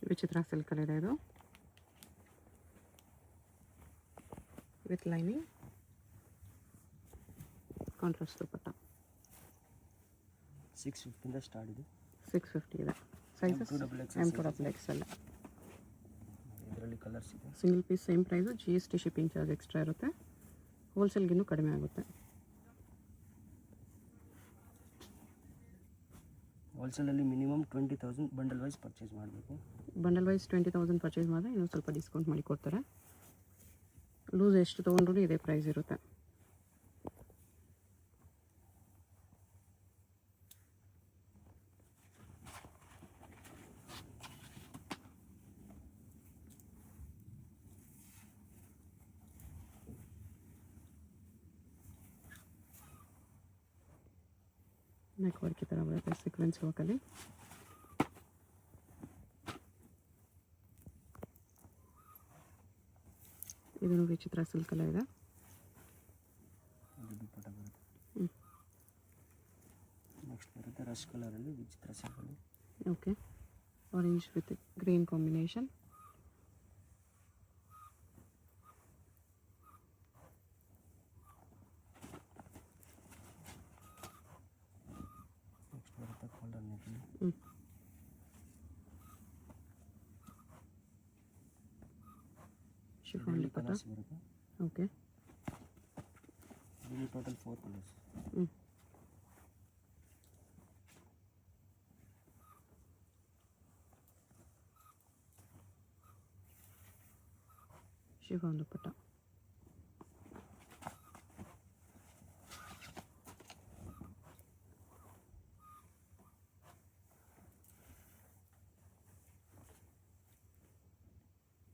ವಿಚಿತ್ರ ಸಿಲ್ಕಲ್ಲಿ ಇದೆ ಇದು, with lining, contrast dupatta. 650 start ಇದೆ. 650 ಇದೆ. Sizes M2XL. ಇದರಲ್ಲಿ ಕಲರ್ಸ್ ಇದೆ. Single piece same price, GST shipping charge extra ಇರುತ್ತೆ. ಹೋಲ್ಸೇಲ್ಗಿನ್ನೂ ಕಡಿಮೆ ಆಗುತ್ತೆ. ಹೋಲ್ಸೇಲಲ್ಲಿ ಮಿನಿಮಮ್ 20,000 ಬಂಡಲ್ ವೈಸ್ ಪರ್ಚೇಸ್ ಮಾಡಬೇಕು. ಬಂಡಲ್ ವೈಸ್ 20,000 ಪರ್ಚೇಸ್ ಮಾಡಿದ್ರೆ ಇನ್ನೂ ಸ್ವಲ್ಪ ಡಿಸ್ಕೌಂಟ್ ಮಾಡಿ ಕೊಡ್ತಾರೆ. ಲೂಸ್ ಎಷ್ಟು ತೊಗೊಂಡ್ರೂ ಇದೇ ಪ್ರೈಸ್ ಇರುತ್ತೆ. ನೆಕ್ ವರ್ಕ್ ಈ ಥರ ಬರುತ್ತೆ ಸೀಕ್ವೆನ್ಸ್ ವರ್ಕಲ್ಲಿ. ಇದನ್ನು ವಿಚಿತ್ರ ಸಿಲ್ಕಲ್ಲ ಇದೆ. ನೆಕ್ಸ್ಟ್ ಬರುತ್ತೆ ರಶ್ ಕಲರಲ್ಲಿ ವಿಚಿತ್ರ ಸಿಲ್ಕಲ್ಲಿ. Okay, orange with green combination. Next ಬರುತ್ತೆ ಕಾಲರ್ ನೆಕ್ಕಲ್ಲಿ. ಶಿಫಾನ್ ದುಪಟ್ಟ. ಕಲರ್ಸ್ ಬರುತ್ತೆ. ಓಕೆ, ಇಲ್ಲಿ ಟೋಟಲ್ 4 ಕಲರ್ಸ್. ಶಿಫಾನ್ ದುಪಟ್ಟ.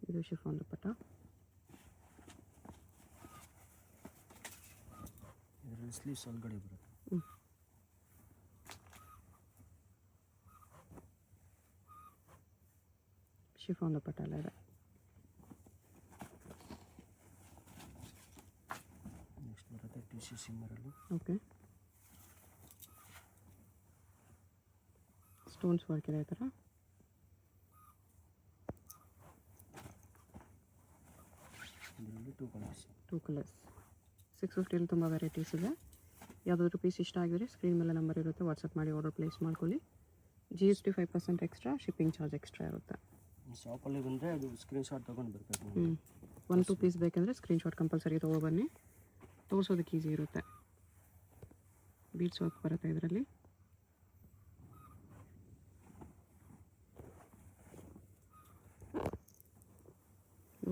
ಇದು ಶಿಫಾನ್ ದುಪಟ್ಟ. ಇದರಲ್ಲಿ ಸ್ಲೀವ್ಸ್ ಒಳಗಡೆ ಬರುತ್ತೆ. ಶಿಫಾನ್ ದುಪಟ್ಟ ಎಲ್ಲ ಇದೆ. ನೆಕ್ಸ್ಟ್ ಬರುತ್ತೆ ಟಿಶ್ಯೂ ಸಿಮ್ಮರಲ್ಲಿ. ಓಕೆ, ಸ್ಟೋನ್ಸ್ ವರ್ಕ್ ಇದೆ ಈ ಥರ. ಇದರಲ್ಲಿ 2 ಕಲರ್ಸ್. 2 ಕಲರ್ಸ್. 650 ತುಂಬ ವೆರೈಟೀಸ್ ಇದೆ. ಯಾವುದಾದ್ರು ಪೀಸ್ ಇಷ್ಟ ಆಗಿದ್ರೆ ಸ್ಕ್ರೀನ್ ಮೇಲೆ ನಂಬರ್ ಇರುತ್ತೆ, ವಾಟ್ಸಪ್ ಮಾಡಿ ಆರ್ಡರ್ ಪ್ಲೇಸ್ ಮಾಡ್ಕೊಳ್ಳಿ. GST 5% extra, shipping charge extra ಇರುತ್ತೆ. ಶಾಪಲ್ಲಿ ಬಂದರೆ ಅದು ಸ್ಕ್ರೀನ್ಶಾಟ್ ತೊಗೊಂಡು ಬರಬೇಕು. 1-2 ಪೀಸ್ ಬೇಕಂದರೆ ಸ್ಕ್ರೀನ್ಶಾಟ್ ಕಂಪಲ್ಸರಿ ತೊಗೊಬನ್ನಿ, ತೋರಿಸೋದಕ್ಕೆ ಈಸಿ ಇರುತ್ತೆ. ಬೀಡ್ಸ್ ವರ್ಕ್ ಬರುತ್ತೆ ಇದರಲ್ಲಿ.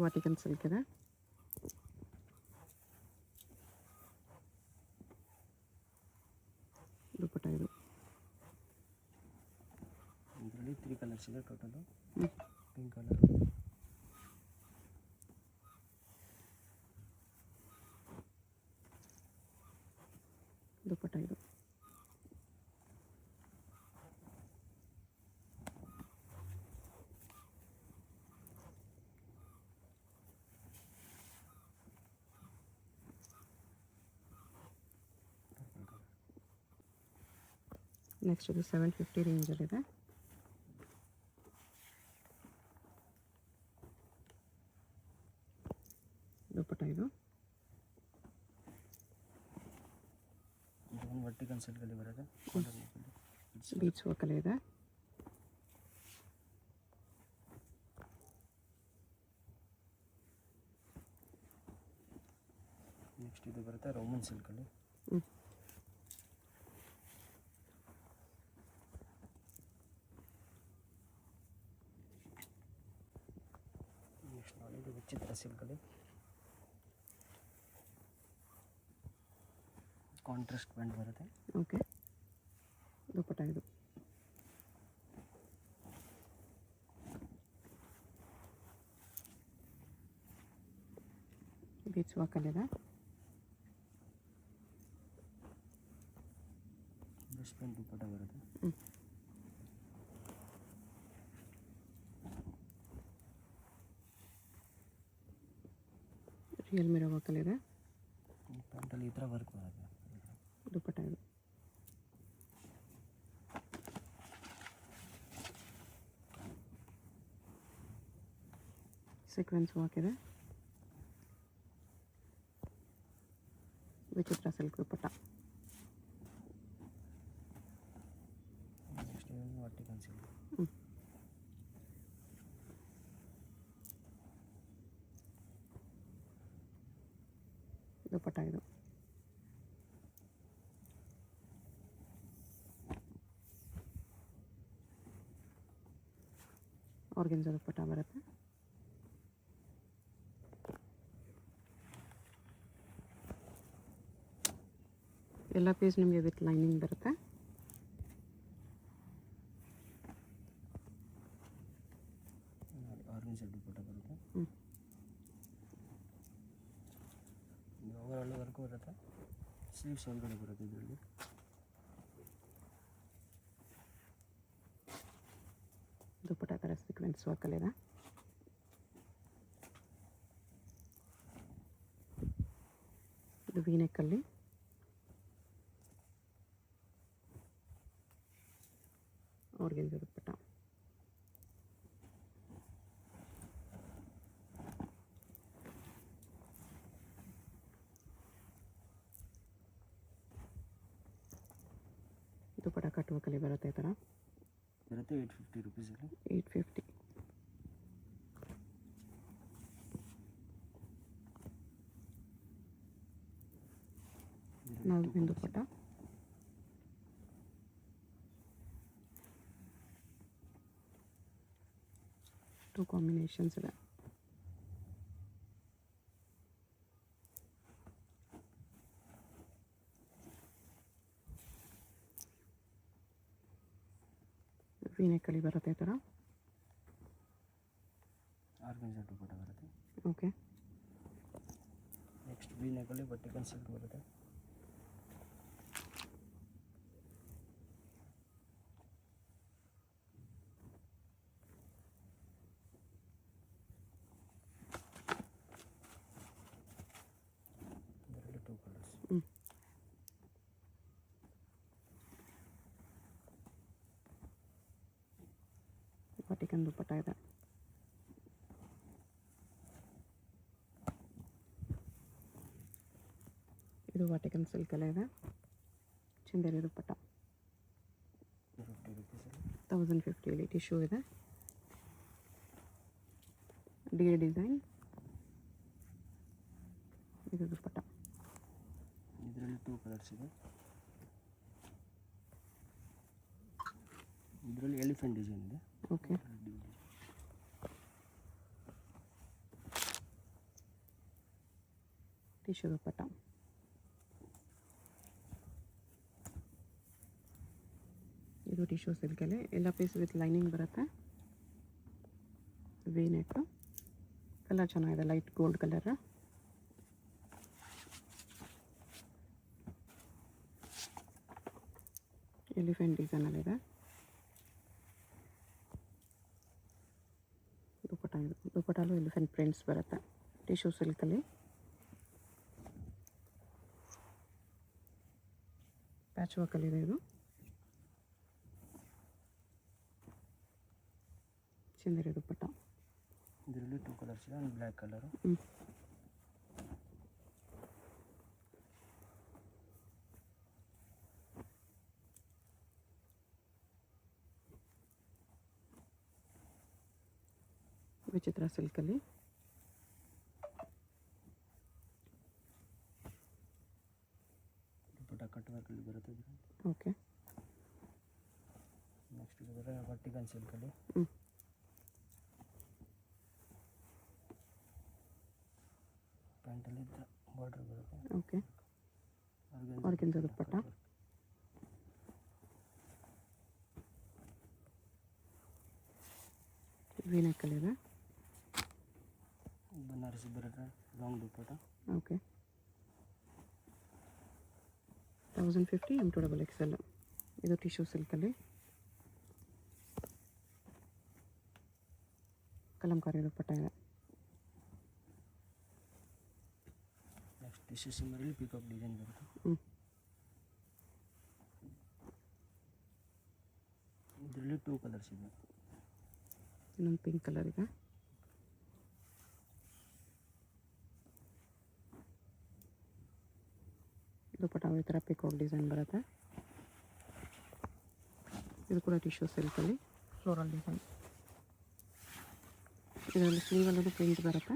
ವಾಟಿಕನ್ ಸಿಲ್ಕ್ ಇದೆ. ದುಪಟ್ಟ ಇದು. ಇದರಲ್ಲಿ 3 ಕಲರ್ಸ್ ಇದೆ ಟೋಟಲು. ಪಿಂಕ್ ಕಲರ್, ದುಪಟ್ಟ ಇದು. ನೆಕ್ಸ್ಟ್ ಇದು 750 ರೇಂಜಲ್ಲಿದೆ. ದುಪಟ್ಟ ಇದು. ಇದೊಂದು ವರ್ಟಿಕಲ್ ಸಿಲ್ಕಲ್ಲಿ ಬರುತ್ತೆ. ಬೀಡ್ಸ್ ವರ್ಕಲ್ಲಿ ಇದೆ. ನೆಕ್ಸ್ಟ್ ಇದು ಬರುತ್ತೆ ರೋಮನ್ ಸಿಲ್ಕಲ್ಲಿ. ನೆಕ್ಸ್ಟ್ ನೋಡಿ ಇದು ವಿಚಿತ್ರ ಸಿಲ್ಕಲ್ಲಿ ಕಾಂಟ್ರಾಸ್ಟ್ ಬ್ಯಾಂಡ್ ಬರುತ್ತೆ. ಓಕೆ, ದುಪಟ್ಟ ಇದು. ಬೀಡ್ಸ್ ವರ್ಕಲ್ಲಿದೆ. ಬ್ರಷ್ ಪೆನ್ ದುಪಟ್ಟ ಬರುತ್ತೆ. Real mirror ವರ್ಕಲ್ಲಿದೆ. ಪ್ಯಾಂಟಲ್ಲಿ ಈ ಥರ ವರ್ಕ್ ಬರುತ್ತೆ. ದುಪಟ್ಟ ಇದು. ಸೀಕ್ವೆನ್ಸ್ ವರ್ಕ್ ಇದೆ. Vichitra silk dupatta. Next vertical silk. Dupatta ಇದು. ಆರ್ಗೆನ್ಜಾ ದುಪ್ಪಟ್ಟ ಬರುತ್ತೆ. ಎಲ್ಲ ಪೀಸ್ ನಿಮಗೆ ವಿತ್ ಲೈನಿಂಗ್ ಬರುತ್ತೆ. ಆರ್ಗೆನ್ಜಾ ದುಪ್ಪಟ್ಟ ಬರುತ್ತೆ. ಓವರಾಲ್ ವರ್ಕ್ ಬರುತ್ತೆ. ಸ್ಲೀವ್ಸ್ ಒಳಗಡೆ ಬರುತ್ತೆ ಇದರಲ್ಲಿ. ದುಪ್ಪಟ್ಟ ಥರ ಸೀಕ್ವೆನ್ಸ್ ವರ್ಕಲ್ಲಿದೆ. ಇದು ವಿ ನೆಕ್ಕಲ್ಲಿ. ಆರ್ಗೆನ್ಜಾ ದುಪ್ಪಟ್ಟ. ದುಪ್ಪಟ್ಟ ಕಟ್ ವರ್ಕಲ್ಲಿ ಬರುತ್ತೆ ಈ ಥರ. ಬರುತ್ತೆ 850 ರುಪೀಸಲ್ಲಿ. 850. ನಾವು ದುಪ್ಪಟ್ಟ. ಟೂ ಕಾಂಬಿನೇಷನ್ಸ್ ಇದೆ. ವಿ ನೆಕ್ಕಲ್ಲಿ ಬರುತ್ತೆ ಈ ಥರ. ಆರ್ಗೆನ್ಜಾ ದುಪ್ಪಟ್ಟ ಬರುತ್ತೆ. ಓಕೆ. ನೆಕ್ಸ್ಟ್ ವಿ ನೆಕ್ಕಲ್ಲಿ ವರ್ಟಿಕಲ್ ಸಿಲ್ಕ್ ಬರುತ್ತೆ. ಇದರಲ್ಲಿ 2 ಕಲರ್ಸ್. ವರ್ಟಿಕಲ್ ದುಪ್ಪಟ್ಟ ಇದೆ. ಇದು ವರ್ಟಿಕಲ್ ಸಿಲ್ಕಲ್ಲೇ ಇದೆ. ಚಂದೇರಿ ದುಪ್ಪಟ್ಟ. 50 ರುಪೀಸಲ್ಲಿ. 1050 ಟಿಶ್ಯೂ ಇದೆ. D design. ಇದು ದುಪ್ಪಟ್ಟ. ಇದರಲ್ಲಿ 2 ಕಲರ್ಸ್ ಇದೆ. ಇದರಲ್ಲಿ ಎಲಿಫೆಂಟ್ ಡಿಸೈನ್ ಇದೆ. ಓಕೆ. ಟಿಶ್ಯೂ ದುಪ್ಪಟ್ಟ. ಇದು ಟಿಶ್ಯೂ ಸಿಲ್ಕಲ್ಲಿ. ಎಲ್ಲ ಪೀಸ್ ವಿತ್ ಲೈನಿಂಗ್ ಬರುತ್ತೆ. V neck. ಕಲರ್ ಚೆನ್ನಾಗಿದೆ, ಲೈಟ್ ಗೋಲ್ಡ್ ಕಲರ್. ಎಲಿಫೆಂಟ್ ಡಿಸೈನಲ್ಲಿದೆ. ದುಪ್ಪಟ್ಟ ಇದು. ದುಪ್ಪಟ್ಟಲ್ಲೂ ಎಲಿಫೆಂಟ್ ಪ್ರಿಂಟ್ಸ್ ಬರುತ್ತೆ. ಟಿಶ್ಯೂ ಸಿಲ್ಕಲ್ಲಿ. ಪ್ಯಾಚ್ ವರ್ಕಲ್ಲಿದೆ ಇದು. ಚಂದೇರಿ ದುಪ್ಪಟ್ಟ. ಇದರಲ್ಲಿ 2 ಕಲರ್ಸ್ ಇದೆ. ಒಂದು ಬ್ಲ್ಯಾಕ್ ಕಲರು. ವಿಚಿತ್ರ ಸಿಲ್ಕಲ್ಲಿ. ದುಪ್ಪಟ್ಟ ಕಟ್ ವರ್ಕಲ್ಲಿ ಬರುತ್ತೆ. ಓಕೆ. ನೆಕ್ಸ್ಟ್ ಇದರ ವರ್ಟಿಕಲ್ ಸಿಲ್ಕಲ್ಲಿ. ಪ್ಯಾಂಟಲ್ಲಿ ಬಾರ್ಡರ್ ಬರುತ್ತೆ. ಓಕೆ. ಆರ್ಗೆನ್ಜಾ ದುಪ್ಪಟ್ಟ. ವಿ ನೆಕ್ಕಲ್ಲಿದೆ. ಬನಾರಸಿ ಬರುತ್ತೆ. ಲಾಂಗ್ ದುಪ್ಪಟ್ಟ. ಓಕೆ. 1050 M2XL. ಇದು ಟಿಶ್ಯೂ ಸಿಲ್ಕಲ್ಲಿ. ಕಲಂಕಾರಿ ದುಪ್ಪಟ್ಟ ಇದೆ. ನೆಕ್ಸ್ಟ್ ಟಿಶ್ಯೂ ಸಿಮ್ಮರಲ್ಲಿ ಪಿಕಾಕ್ ಡಿಸೈನ್ ಬರುತ್ತೆ. ಇದರಲ್ಲಿ 2 ಕಲರ್ಸ್ ಇದೆ. ಇನ್ನೊಂದು ಪಿಂಕ್ ಕಲರ್ ಇದೆ. ದುಪ್ಪಟ್ಟ ಈ ಥರ ಪಿಕಾಕ್ ಡಿಸೈನ್ ಬರುತ್ತೆ. ಇದು ಕೂಡ ಟಿಶ್ಯೂ ಸಿಲ್ಕಲ್ಲಿ ಫ್ಲೋರಲ್ ಡಿಸೈನ್. ಇದರಲ್ಲಿ ಸ್ಲೀವಲ್ಲೂ ಪ್ರಿಂಟ್ ಬರುತ್ತೆ.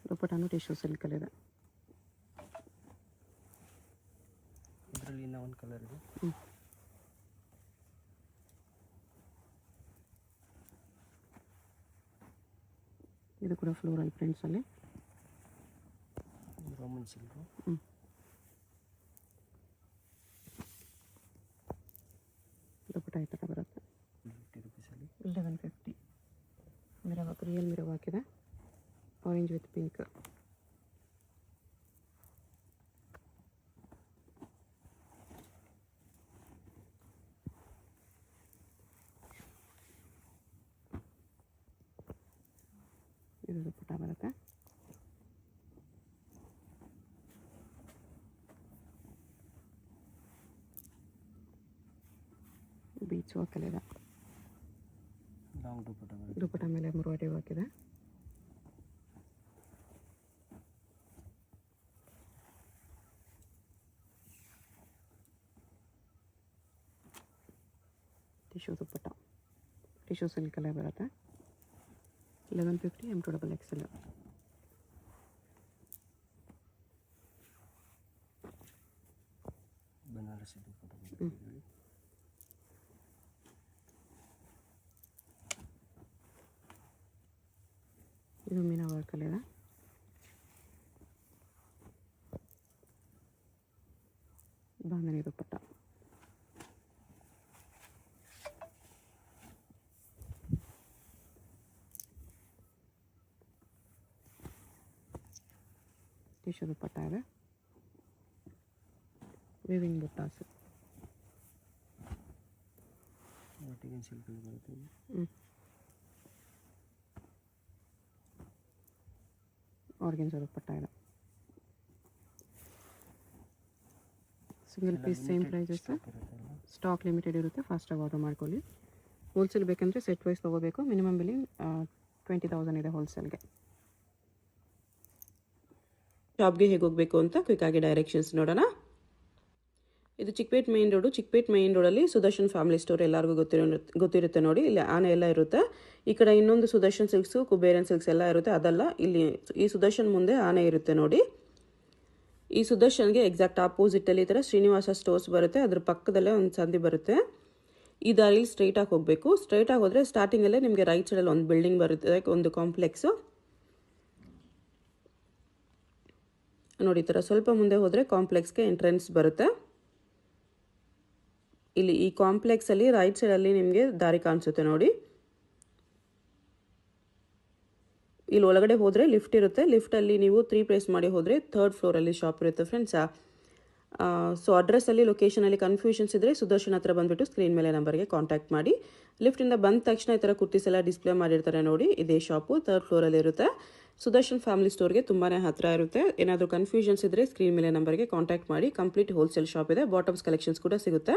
ದುಪ್ಪಟ್ಟನೂ ಟಿಶ್ಯೂ ಸಿಲ್ಕಲ್ಲಿದೆ. ಇದರಲ್ಲಿ ಇನ್ನೂ ಒಂದು ಕಲರ್ ಇದೆ. ಇದು ಕೂಡ ಫ್ಲೋರಲ್ ಪ್ರಿಂಟ್ಸಲ್ಲಿ ರೋಮನ್ ಸಿಲ್ಕು. ದುಪ್ಪಟ್ಟ ಈ ಥರ ಬರುತ್ತೆ. 50 ರೂಪೀಸಲ್ಲಿ 1150. Mirror work, real mirror work ಇದೆ. Orange with pink. ಇದು ದುಪ್ಪಟ್ಟ ಬರುತ್ತೆ. ಬೀಚ್ ವರ್ಕಲ್ಲಿದೆ. ಲಾಂಗ್ ದುಪ್ಪಟ್ಟ ಬರುತ್ತೆ. ದುಪ್ಪಟ್ಟ ಮೇಲೆ ಎಂಬ್ರಾಯ್ಡರಿ ವರ್ಕ್ ಇದೆ. ಟಿಶ್ಯೂ ದುಪ್ಪಟ್ಟ, ಟಿಶ್ಯೂ ಸಿಲ್ಕಲ್ಲೇ ಬರುತ್ತೆ. 1150 M2XXL. ಬನಾರಸಿ ದುಪ್ಪಟ್ಟ ಬರುತ್ತೆ. ಇದು ಮೀನಾ ವರ್ಕಲ್ಲಿದೆ. ಬಾಂಧನಿ ದುಪ್ಪಟ್ಟ. ಟಿಶ್ಯೂ ದುಪ್ಪಟ್ಟ ಇದೆ. ವಿವಿಂಗ್ ಬುಟ್ಟಾಸ್. ವರ್ಟಿಗನ್ ಸಿಲ್ಕಲ್ಲಿ ಬರುತ್ತೆ. ಆರ್ಗೆನ್ಜಾ ದುಪ್ಪಟ್ಟ ಇದೆ. Single piece same prices. Stock limited ಇರುತ್ತೆ. ಫಾಸ್ಟಾಗಿ ಆರ್ಡರ್ ಮಾಡ್ಕೊಳ್ಳಿ. ಹೋಲ್ಸೇಲ್ ಬೇಕಂದರೆ ಸೆಟ್ ವೈಸ್ ತೊಗೋಬೇಕು. ಮಿನಿಮಮ್ ಬಿಲ್ಲಿಂಗ್ 20,000 ಇದೆ ಹೋಲ್ಸೇಲ್ಗೆ. ಶಾಪ್ಗೆ ಹೇಗೆ ಹೋಗಬೇಕು ಅಂತ ಕ್ವಿಕ್ಕಾಗಿ ಡೈರೆಕ್ಷನ್ಸ್ ನೋಡೋಣ. ಇದು Chickpet main road. Chickpet main ರೋಡಲ್ಲಿ ಸುದರ್ಶನ್ ಫ್ಯಾಮಿಲಿ ಸ್ಟೋರ್ ಎಲ್ಲರಿಗೂ ಗೊತ್ತಿರುತ್ತೆ ನೋಡಿ. ಇಲ್ಲಿ ಆನೆ ಎಲ್ಲ ಇರುತ್ತೆ. ಈ ಕಡೆ ಇನ್ನೊಂದು ಸುದರ್ಶನ್ ಸಿಲ್ಕ್ಸು, ಕುಬೇರನ್ ಸಿಲ್ಕ್ಸ್ ಎಲ್ಲ ಇರುತ್ತೆ. ಅದಲ್ಲ, ಇಲ್ಲಿ ಈ ಸುದರ್ಶನ್ ಮುಂದೆ ಆನೆ ಇರುತ್ತೆ ನೋಡಿ. ಈ ಸುದರ್ಶನ್ಗೆ ಎಕ್ಸಾಕ್ಟ್ ಆಪೋಸಿಟಲ್ಲಿ ಈ ಥರ ಶ್ರೀನಿವಾಸ ಸ್ಟೋರ್ಸ್ ಬರುತ್ತೆ. ಅದ್ರ ಪಕ್ಕದಲ್ಲೇ ಒಂದು ಸಂದಿ ಬರುತ್ತೆ. ಈ ದಾರಿಲಿ ಸ್ಟ್ರೈಟಾಗಿ ಹೋಗಬೇಕು. ಸ್ಟ್ರೈಟಾಗಿ ಹೋದರೆ ಸ್ಟಾರ್ಟಿಂಗಲ್ಲೇ ನಿಮಗೆ ರೈಟ್ ಸೈಡಲ್ಲಿ ಒಂದು ಬಿಲ್ಡಿಂಗ್ ಬರುತ್ತೆ, ಒಂದು ಕಾಂಪ್ಲೆಕ್ಸು ನೋಡಿ. ಈ ಥರ ಸ್ವಲ್ಪ ಮುಂದೆ ಹೋದರೆ ಕಾಂಪ್ಲೆಕ್ಸ್ಗೆ ಎಂಟ್ರೆನ್ಸ್ ಬರುತ್ತೆ. ಇಲ್ಲಿ ಈ ಕಾಂಪ್ಲೆಕ್ಸಲ್ಲಿ ರೈಟ್ ಸೈಡಲ್ಲಿ ನಿಮಗೆ ದಾರಿ ಕಾಣಿಸುತ್ತೆ ನೋಡಿ. ಇಲ್ಲಿ ಒಳಗಡೆ ಹೋದರೆ ಲಿಫ್ಟ್ ಇರುತ್ತೆ. ಲಿಫ್ಟಲ್ಲಿ ನೀವು 3 ಪ್ರೆಸ್ ಮಾಡಿ ಹೋದರೆ 3rd ಫ್ಲೋರಲ್ಲಿ ಶಾಪ್ ಇರುತ್ತೆ ಫ್ರೆಂಡ್ಸಾ. ಸೊ ಅಡ್ರೆಸ್ಸಲ್ಲಿ ಲೊಕೇಶನಲ್ಲಿ ಕನ್ಫ್ಯೂಷನ್ಸ್ ಇದ್ದರೆ ಸುದರ್ಶನ್ ಹತ್ರ ಬಂದುಬಿಟ್ಟು ಸ್ಕ್ರೀನ್ ಮೇಲೆ ನಂಬರ್ಗೆ ಕಾಂಟ್ಯಾಕ್ಟ್ ಮಾಡಿ. ಲಿಫ್ಟಿಂದ ಬಂದ ತಕ್ಷಣ ಈ ಥರ ಕುರ್ತೀಸ್ ಎಲ್ಲ ಡಿಸ್ಪ್ಲೇ ಮಾಡಿರ್ತಾರೆ ನೋಡಿ. ಇದೇ ಶಾಪು 3rd ಫ್ಲೋರಲ್ಲಿ ಇರುತ್ತೆ. ಸುದರ್ಶನ್ ಫ್ಯಾಮಿಲಿ ಸ್ಟೋರ್ಗೆ ತುಂಬಾ ಹತ್ತಿರ ಇರುತ್ತೆ. ಏನಾದರೂ ಕನ್ಫ್ಯೂಷನ್ಸ್ ಇದ್ದರೆ ಸ್ಕ್ರೀನ್ ಮೇಲೆ ನಂಬರ್ಗೆ ಕಾಂಟ್ಯಾಕ್ಟ್ ಮಾಡಿ. ಕಂಪ್ಲೀಟ್ ಹೋಲ್ಸೇಲ್ ಶಾಪ್ ಇದೆ. ಬಾಟಮ್ಸ್ ಕಲೆಕ್ಷನ್ಸ್ ಕೂಡ ಸಿಗುತ್ತೆ.